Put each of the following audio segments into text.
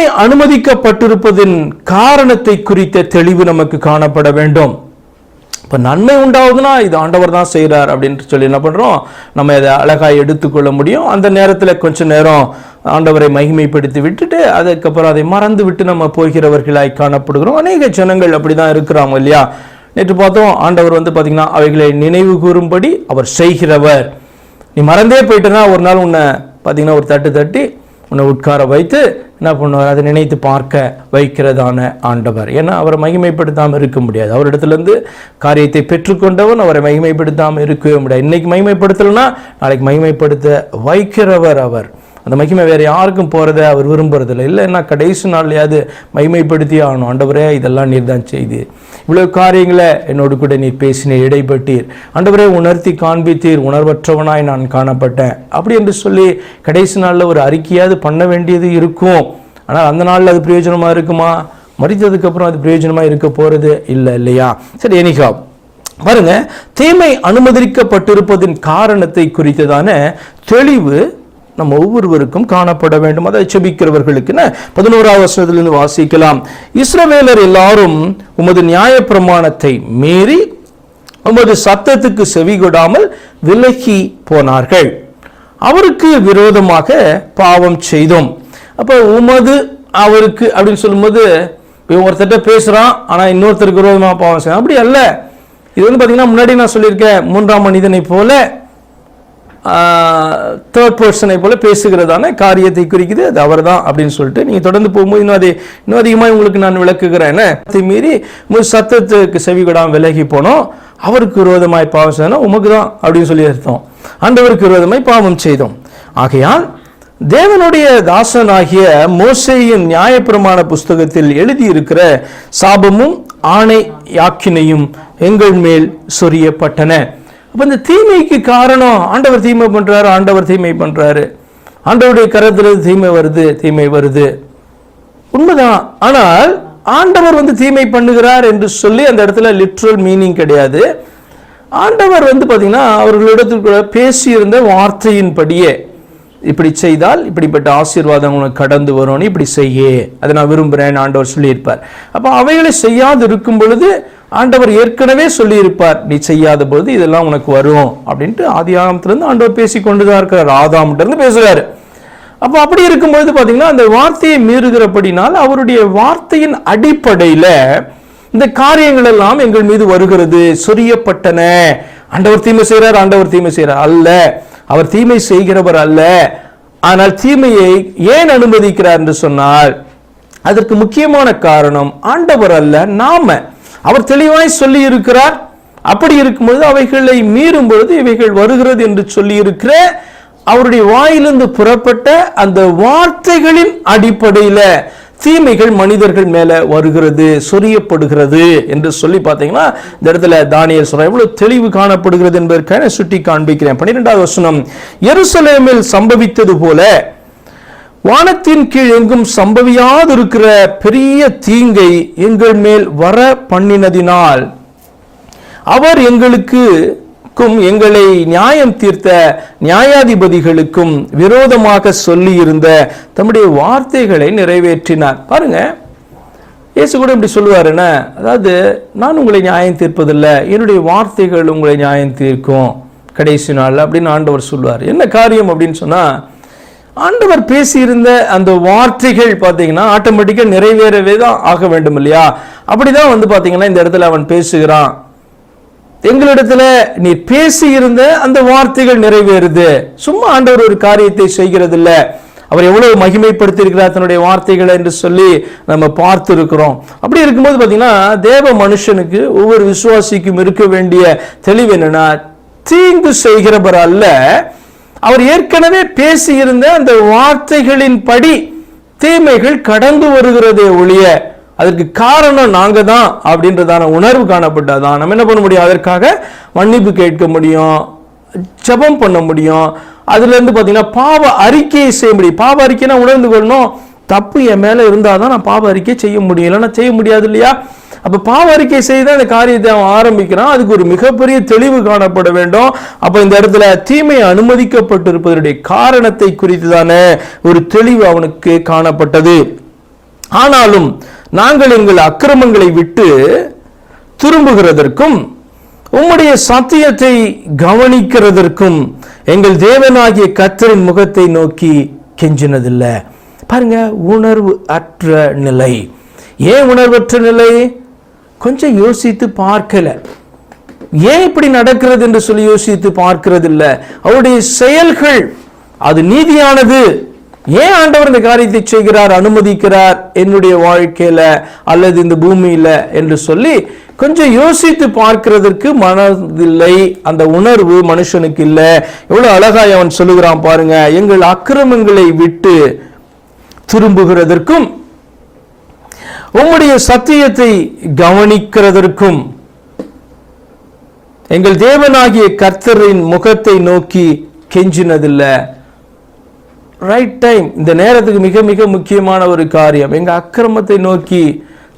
தீமை அனுமதிக்கப்பட்டிருப்பதின் காரணத்தை குறித்த தெளிவு நமக்கு காணப்பட வேண்டும். இப்போ நன்மை உண்டாகுதுன்னா இது ஆண்டவர் தான் செய்கிறார் அப்படின்ட்டு சொல்லி என்ன பண்ணுறோம், நம்ம இதை அழகாக எடுத்துக்கொள்ள முடியும். அந்த நேரத்தில் கொஞ்ச நேரம் ஆண்டவரை மகிமைப்படுத்தி விட்டுட்டு அதுக்கப்புறம் அதை மறந்து விட்டு நம்ம போகிறவர்களாய் காணப்படுகிறோம். அநேக ஜனங்கள் அப்படி தான் இருக்கிறாங்க இல்லையா. நேற்று பார்த்தோம், ஆண்டவர் பார்த்தீங்கன்னா அவைகளை நினைவு கூறும்படி அவர் செய்கிறவர். நீ மறந்தே போயிட்டேன்னா ஒரு நாள் உன்னை பார்த்தீங்கன்னா ஒரு தட்டு தட்டி உன்னை உட்கார வைத்து என்ன பண்ணுவார், அதை நினைத்து பார்க்க வைக்கிறதான ஆண்டவர். ஏன்னா அவரை மகிமைப்படுத்தாமல் இருக்க முடியாது. அவரிடத்துலேருந்து காரியத்தை பெற்றுக்கொண்டவன் அவரை மகிமைப்படுத்தாமல் இருக்கவே முடியாது. இன்னைக்கு மகிமைப்படுத்தலைன்னா நாளைக்கு மகிமைப்படுத்த வைக்கிறவர் அவர். அந்த மகிமை வேறு யாருக்கும் போகிறத அவர் விரும்புறதில்லை. இல்லைன்னா கடைசி நாள்லையாவது மகிமைப்படுத்தி ஆகணும். ஆண்டவரே இதெல்லாம் நீர் தான் செய்து இவ்வளோ காரியங்களை என்னோடு கூட நீர் பேசினீர், இடைப்பட்டீர், ஆண்டவரே உணர்த்தி காண்பித்தீர், உணர்வற்றவனாய் நான் காணப்பட்டேன் அப்படி என்று சொல்லி கடைசி நாளில் ஒரு அறிக்கையாவது பண்ண வேண்டியது இருக்கும். ஆனால் அந்த நாளில் அது பிரயோஜனமாக இருக்குமா? மறித்ததுக்கப்புறம் அது பிரயோஜனமாக இருக்க போகிறது இல்லை இல்லையா. சரி, எனிகா பாருங்க, தீமை அனுமதிக்கப்பட்டிருப்பதின் காரணத்தை குறித்ததான தெளிவு நம்ம ஒவ்வொருவருக்கும் காணப்பட வேண்டும். அதை செபிக்கிறவர்களுக்கு 11வது வசனத்திலிருந்து வாசிக்கலாம். இஸ்ரவேலர் எல்லாரும் உமது நியாய பிரமாணத்தை மீறி உமது சத்தத்துக்கு செவிகொடாமல் விலகி போனார்கள். அவருக்கு விரோதமாக பாவம் செய்தோம். அப்போ உமது அவருக்கு அப்படின்னு சொல்லும்போது ஒருத்தட்ட பேசுறான், ஆனா இன்னொருத்தருக்கு விரோதமாக பாவம் செய்யணும் அப்படி அல்ல. இது பார்த்தீங்கன்னா முன்னாடி நான் சொல்லியிருக்கேன், மூன்றாம் மனிதனை போல தேர்ட் பர்சனை போல பேசுகிறதான காரியத்தை குறிக்குது. அது அவர் தான் அப்படின்னு சொல்லிட்டு நீங்கள் தொடர்ந்து போகும்போது இன்னும் அதிகமாக உங்களுக்கு நான் விளக்குகிறேன். மீறி சத்தத்துக்கு செவிகொடாமல் விலகி போனோம். அவருக்கு விரோதமாய் பாவம் செய்யணும் உமக்கு தான் அப்படின்னு சொல்லி அர்த்தம். ஆண்டவருக்கு விரோதமாய் பாவம் செய்தோம். ஆகையால் தேவனுடைய தாசனாகிய மோசேயின் நியாயப்பிரமாண புஸ்தகத்தில் எழுதியிருக்கிற சாபமும் ஆணை யாக்கினையும் எங்கள் மேல் சொரியப்பட்டன. அப்போ இந்த தீமைக்கு காரணம் ஆண்டவர் தீமை பண்றாரு, ஆண்டவர் தீமை பண்றாரு, ஆண்டவருடைய கரத்தில் தீமை வருது உண்மைதான். ஆனால் ஆண்டவர் தீமை பண்ணுகிறார் என்று சொல்லி அந்த இடத்துல லிட்ரல் மீனிங் கிடையாது. ஆண்டவர் பார்த்தீங்கன்னா அவர்களிடத்தில் பேசியிருந்த வார்த்தையின்படியே இப்படி செய்தால் இப்படிப்பட்ட ஆசீர்வாதம் உனக்கு கடந்து வரும், இப்படி செய்ய அதை நான் விரும்புகிறேன் ஆண்டவர் சொல்லியிருப்பார். அப்போ அவைகளை செய்யாது இருக்கும் பொழுது ஆண்டவர் ஏற்கனவே சொல்லியிருப்பார், நீ செய்யாத பொழுது இதெல்லாம் உனக்கு வரும் அப்படின்ட்டு ஆதியாகமத்திலிருந்து ஆண்டவர் பேசி கொண்டுதான் இருக்கிறார், ஆதாம்கிட்ட இருந்து பேசுகிறாரு. அப்போ அப்படி இருக்கும்பொழுது பார்த்தீங்கன்னா அந்த வார்த்தையை மீறுகிறபடினால் அவருடைய வார்த்தையின் அடிப்படையில் இந்த காரியங்கள் எல்லாம் எங்கள் மீது வருகிறது, சொரியப்பட்டன. ஆண்டவர் தீமை செய்கிறார் அல்ல, அவர் தீமை செய்கிறவர் அல்ல. ஆனால் தீமையை ஏன் அனுமதிக்கிறார் என்று சொன்னால் அதற்கு முக்கியமான காரணம் ஆண்டவர் அல்ல, நாம. அவர் தெளிவாய் சொல்லி இருக்கிறார். அப்படி இருக்கும்போது அவைகளை மீறும் பொழுது இவைகள் வருகிறது என்று சொல்லி இருக்கிற அவருடைய வாயிலிருந்து புறப்பட்ட அந்த வார்த்தைகளின் அடிப்படையில தீமைகள் மனிதர்கள் மேல வருகிறது, சொரியப்படுகிறது என்று சொல்லி பார்த்தீங்கன்னா இந்த இடத்துல தானியேல் சொல்ற எவ்வளவு தெளிவு காணப்படுகிறது என்பதற்கான சுட்டி காண்பிக்கிறேன். 12வது வசனம், எருசலேமில் சம்பவித்தது போல வானத்தின் கீழ் எங்கும் சம்பவியாதிருக்கிற பெரிய தீங்கை எங்கள் மேல் வர பண்ணினதினால் அவர் எங்களுக்கும் எங்களை நியாயம் தீர்த்த நியாயாதிபதிகளுக்கும் விரோதமாக சொல்லி இருந்த தம்முடைய வார்த்தைகளை நிறைவேற்றினார். பாருங்க, இயேசு கூட இப்படி சொல்லுவாருன்னா, அதாவது நான் உங்களை நியாயம் தீர்ப்பதில்லை, என்னுடைய வார்த்தைகள் உங்களை நியாயம் தீர்க்கும் கடைசி நாள் அப்படின்னு ஆண்டவர் சொல்லுவார். என்ன காரியம் அப்படின்னு சொன்னா, ஆண்டவர் பேசியிருந்த அந்த வார்த்தைகள் பார்த்தீங்கன்னா ஆட்டோமேட்டிக்கா நிறைவேறவே தான் ஆக வேண்டும் இல்லையா. அப்படிதான் பார்த்தீங்கன்னா இந்த இடத்துல அவன் பேசுகிறான், எங்களிடத்துல நீ பேசியிருந்த அந்த வார்த்தைகள் நிறைவேறுது. சும்மா ஆண்டவர் ஒரு காரியத்தை செய்கிறது இல்லை, அவர் எவ்வளவு மகிமைப்படுத்தி இருக்கிறார் தன்னுடைய வார்த்தைகளை என்று சொல்லி நம்ம பார்த்து இருக்கிறோம். அப்படி இருக்கும்போது பார்த்தீங்கன்னா தேவ மனுஷனுக்கு ஒவ்வொரு விசுவாசிக்கும் இருக்க வேண்டிய தெளிவு என்னன்னா, தீங்கு செய்கிறவர் அல்ல, அவர் ஏற்கனவே பேசியிருந்த அந்த வார்த்தைகளின் படி தீமைகள் கடந்து வருகிறதே ஒழிய அதற்கு காரணம் நாங்க தான் அப்படின்றதான உணர்வு காணப்பட்டாதான் நம்ம என்ன பண்ண முடியும், அதற்காக மன்னிப்பு கேட்க முடியும், ஜெபம் பண்ண முடியும். அதுல இருந்து பாத்தீங்கன்னா பாவ அறிக்கையை செய்ய முடியும். பாவ அறிக்கைனா உணர்ந்து கொள்ளணும், தப்பு என் மேல இருந்தாதான் நான் பாவ அறிக்கை செய்ய முடியும், இல்லைன்னா செய்ய முடியாது இல்லையா. அப்ப பாவ அறிக்கை செய்து அந்த காரியத்தை அவன் ஆரம்பிக்கிறான். அதுக்கு ஒரு மிகப்பெரிய தெளிவு காணப்பட வேண்டும். அப்ப இந்த இடத்துல தீமை அனுமதிக்கப்பட்டிருப்பதனுடைய காரணத்தை குறித்துதான ஒரு தெளிவு அவனுக்கு காணப்பட்டது. ஆனாலும் நாங்கள் எங்கள் அக்கிரமங்களை விட்டு திரும்புகிறதற்கும் உம்முடைய சத்தியத்தை கவனிக்கிறதற்கும் எங்கள் தேவனாகிய கர்த்தரின் முகத்தை நோக்கி கெஞ்சினதில்லை. பாருங்க, உணர்வு அற்ற நிலை. ஏன் உணர்வற்ற நிலை? கொஞ்சம் யோசித்து பார்க்கல. ஏன் இப்படி நடக்கிறது என்று சொல்லி யோசித்து பார்க்கிறது இல்லை. அவருடைய செயல்கள் அது நீதியானது. ஏன் ஆண்டவர் இந்த காரியத்தை செய்கிறார், அனுமதிக்கிறார் என்னுடைய வாழ்க்கையில அல்லது இந்த பூமியில என்று சொல்லி கொஞ்சம் யோசித்து பார்க்கிறதற்கு மனதில்லை. அந்த உணர்வு மனுஷனுக்கு இல்லை. எவ்வளவு அழகாய் அவன் சொல்லுகிறான் பாருங்க, எங்கள் அக்கிரமங்களை விட்டு திரும்புகிறதற்கும் உம்முடைய சத்தியத்தை கவனிக்கிறதற்கும் எங்கள் தேவனாகிய கர்த்தரின் முகத்தை நோக்கி கெஞ்சினதில்லை. ரைட் டைம், இந்த நேரத்துக்கு மிக மிக முக்கியமான ஒரு காரியம். எங்க அக்கிரமத்தை நோக்கி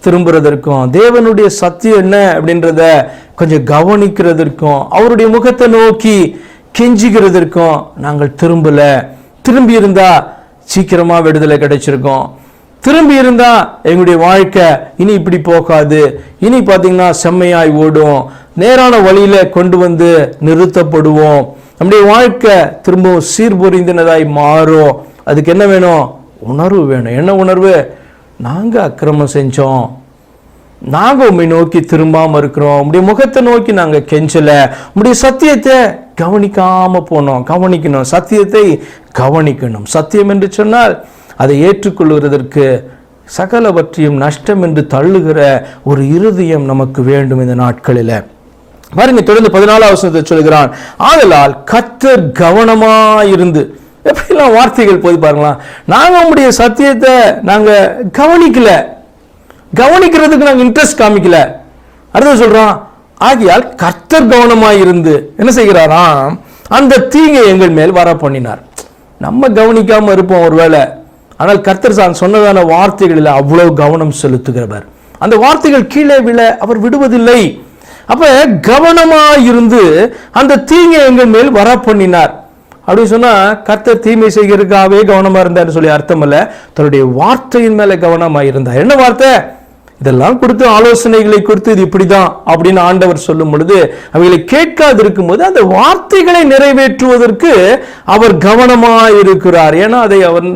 திரும்புறதற்கும் தேவனுடைய சத்தியம் என்ன அப்படின்றத கொஞ்சம் கவனிக்கிறதற்கும் அவருடைய முகத்தை நோக்கி கெஞ்சிக்கிறதற்கும் நாங்கள் திரும்பல. திரும்பி இருந்தா சீக்கிரமா விடுதலை கிடைச்சிருக்கும். திரும்பி இருந்தா எங்களுடைய வாழ்க்கை இனி இப்படி போகாது. இனி பார்த்தீங்கன்னா செம்மையாய் ஓடும், நேரான வழியில கொண்டு வந்து நிறுத்தப்படுவோம். நம்முடைய வாழ்க்கை திரும்பவும் சீர்பொறிந்தனதாய் மாறும். அதுக்கு என்ன வேணும்? உணர்வு வேணும். என்ன உணர்வு? நாங்க அக்கிரமம் செஞ்சோம், நாங்க உம்மை நோக்கி திரும்பாம இருக்கிறோம், உம்முடைய முகத்தை நோக்கி நாங்க கெஞ்சல, உம்முடைய சத்தியத்தை கவனிக்காம போனோம். கவனிக்கணும், சத்தியத்தை கவனிக்கணும். சத்தியம் என்று சொன்னால் அதை ஏற்றுக்கொள்வதற்கு சகலவற்றையும் நஷ்டம் என்று தள்ளுகிற ஒரு இருதயம் நமக்கு வேண்டும் இந்த நாட்களில். பாருங்க, தொடர்ந்து 14வது வசனத்தை சொல்கிறான், ஆதலால் கர்த்தர் கவனமாயிருந்து. எப்படிலாம் வார்த்தைகள் போய் பாருங்களா. நாங்க உங்களுடைய சத்தியத்தை நாங்க கவனிக்கல, கவனிக்கிறதுக்கு நாங்க இன்ட்ரெஸ்ட் காமிக்கல. அடுத்து சொல்றான், ஆகியால் கர்த்தர் கவனமாயிருந்து என்ன செய்கிறாராம், அந்த தீங்கை எங்கள் மேல் வர பண்ணினார். நம்ம கவனிக்காம இருப்போம் ஒருவேளை, ஆனால் கர்த்தர் தான் சொன்னதான வார்த்தைகளில் அவ்வளவு கவனம் செலுத்துகிறவர். அந்த வார்த்தைகள் கீழே விழ அவர் விடுவதில்லை. அப்ப கவனமாயிருந்து அந்த தீங்கை எங்கள் மேல் வர பண்ணினார். அப்படின்னு சொன்னா கர்த்தர் தீமை செய்கிறதுக்காகவே கவனமா இருந்தார் சொல்லி அர்த்தம் அல்ல. தன்னுடைய வார்த்தையின் மேல கவனமா இருந்தார். என்ன வார்த்தை? இதெல்லாம் கொடுத்து ஆலோசனைகளை கொடுத்து இது இப்படிதான் அப்படின்னு ஆண்டவர் சொல்லும் பொழுது அவைகளை கேட்காது இருக்கும் போது அந்த வார்த்தைகளை நிறைவேற்றுவதற்கு அவர் கவனமாயிருக்கிறார். ஏன்னா அதை அவர்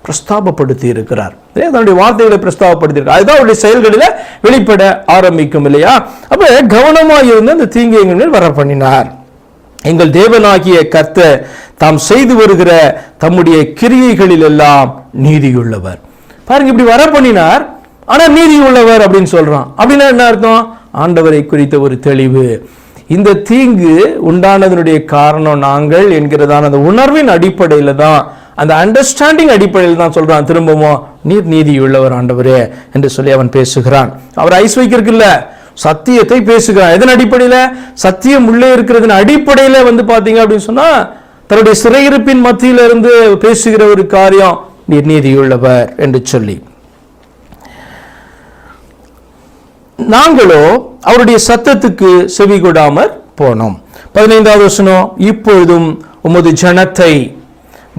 பிரஸ்தாபப்படுத்தி இருக்கிறார். தன்னுடைய வார்த்தைகளை பிரஸ்தாபப்படுத்தி இருக்கிறார். அதுதான் அவருடைய செயல்களில வெளிப்பட ஆரம்பிக்கும் இல்லையா? அப்ப கவனமாயிருந்து அந்த தீங்கை எங்கள் மேல் வர பண்ணினார். எங்கள் தேவனாகிய கர்த்தர் தாம் செய்து வருகிற தம்முடைய கிரியைகளில் எல்லாம் நீதியுள்ளவர். பாருங்க, இப்படி வர பண்ணினார், ஆனா நீதி உள்ளவர் அப்படின்னு சொல்றான். அப்படின்னா என்ன அர்த்தம்? ஆண்டவரை குறித்த ஒரு தெளிவு. இந்த தீங்கு உண்டானதனுடைய காரணம் நாங்கள் என்கிறதான அந்த உணர்வின் அடிப்படையில தான், அந்த அண்டர்ஸ்டாண்டிங் அடிப்படையில் தான் சொல்றான். திரும்பவும் நீர் நீதி உள்ளவர் ஆண்டவரே என்று சொல்லி அவன் பேசுகிறான். அவர் ஐஸ் வைக்கிறதுக்கு இல்ல, சத்தியத்தை பேசுகிறான். எதன் அடிப்படையில? சத்தியம் உள்ளே இருக்கிறதன் அடிப்படையில பாத்தீங்க அப்படின்னு சொன்னா தன்னுடைய சிறையிருப்பின் மத்தியில இருந்து பேசுகிற ஒரு காரியம் நீர் நீதியுள்ளவர் என்று சொல்லி. நாங்களோ அவருடைய சத்தத்துக்கு செவி கொடாமற் போனோம். 15வது வசனம், இப்பொழுதும் உமது ஜனத்தை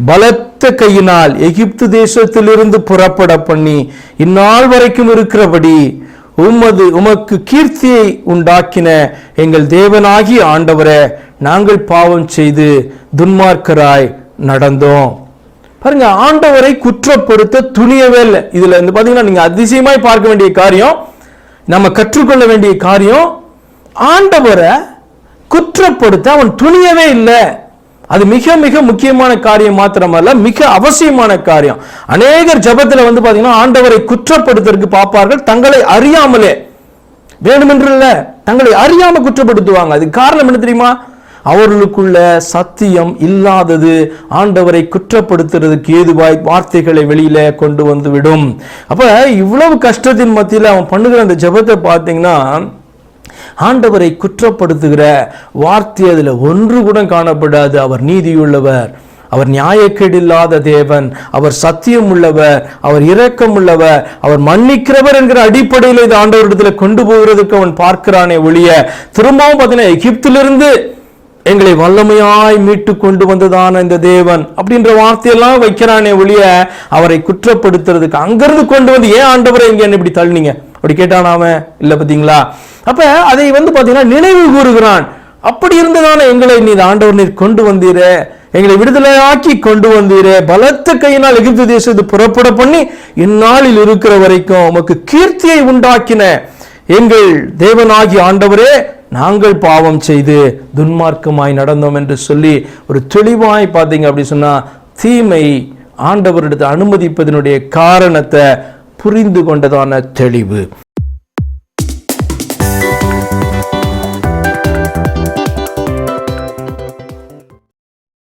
பலத்த கையினால் எகிப்து தேசத்திலிருந்து புறப்பட பண்ணி இந்நாள் வரைக்கும் இருக்கிறபடி உமக்கு கீர்த்தியை உண்டாக்கின எங்கள் தேவனாகிய ஆண்டவரே, நாங்கள் பாவம் செய்து துன்மார்க்கராய் நடந்தோம். பாருங்க, ஆண்டவரை குற்றப்படுத்த துணியவே இல்லை. இதுல பாத்தீங்கன்னா நீங்க அதிசயமாய் பார்க்க வேண்டிய காரியம், நம்ம கற்றுக்கொள்ள வேண்டிய காரியம், ஆண்டவரை குற்றப்படுத்த அவன் துணியவே இல்லை. அது மிக மிக முக்கியமான காரியம் மாத்திரமல்ல, மிக அவசியமான காரியம். அநேகர் ஜபத்துல பாத்தீங்கன்னா ஆண்டவரை குற்றப்படுத்துறதுக்கு பார்ப்பார்கள், தங்களை அறியாமலே, வேணுமென்று இல்ல, தங்களை அறியாம குற்றப்படுத்துவாங்க. அது காரணம் என்ன தெரியுமா? அவர்களுக்குள்ள சத்தியம் இல்லாதது ஆண்டவரை குற்றப்படுத்துறதுக்கு ஏதுவாய் வார்த்தைகளை வெளியில கொண்டு வந்து விடும். அப்ப இவ்வளவு கஷ்டத்தின் மத்தியில அவன் பண்ணுகிற அந்த ஜபத்தை பார்த்தீங்கன்னா ஆண்டவரை குற்றப்படுத்துகிற வார்த்தை அதுல ஒன்று கூட காணப்படாது. அவர் நீதியுள்ளவர், அவர் நியாயக்கேடில்லாத தேவன், அவர் சத்தியம் உள்ளவர், அவர் இரக்கம் உள்ளவர், அவர் மன்னிக்கிறவர் என்கிற அடிப்படையில் இது ஆண்டவரிடத்துல கொண்டு போகிறதுக்கு அவன் பார்க்கிறானே ஒழிய, திரும்பவும் பார்த்தீங்கன்னா எகிப்திலிருந்து எங்களை வல்லமையாய் மீட்டு கொண்டு வந்ததான இந்த தேவன் அப்படின்ற வார்த்தையெல்லாம் வைக்கிறானே ஒழிய அவரை குற்றப்படுத்துறதுக்கு அங்கிருந்து கொண்டு வந்து ஏன் ஆண்டவரை இங்க என்ன இப்படி தள்ளினீங்க அப்படி கேட்டான் அவன் இல்ல. பாத்தீங்களா? அப்ப அதை பாத்தீங்கன்னா நினைவு கூறுகிறான். அப்படி இருந்ததான எங்களை நீ ஆண்டவர் நீர் கொண்டு வந்தீர, எங்களை விடுதலையாக்கி கொண்டு வந்தீரே, பலத்த கையினால் எகிப்து தேசத்தை புறப்பட பண்ணி இந்நாளில் இருக்கிற வரைக்கும் உமக்கு கீர்த்தியை உண்டாக்கின எங்கள் தேவனாகி ஆண்டவரே, நாங்கள் பாவம் செய்து துன்மார்க்கமாய் நடந்தோம் என்று சொல்லி ஒரு தெளிவாய் பார்த்தீங்க அப்படி சொன்னா தீமை ஆண்டவரிடத்தை அனுமதிப்பதனுடைய காரணத்தை புரிந்து கொண்டதான தெளிவு.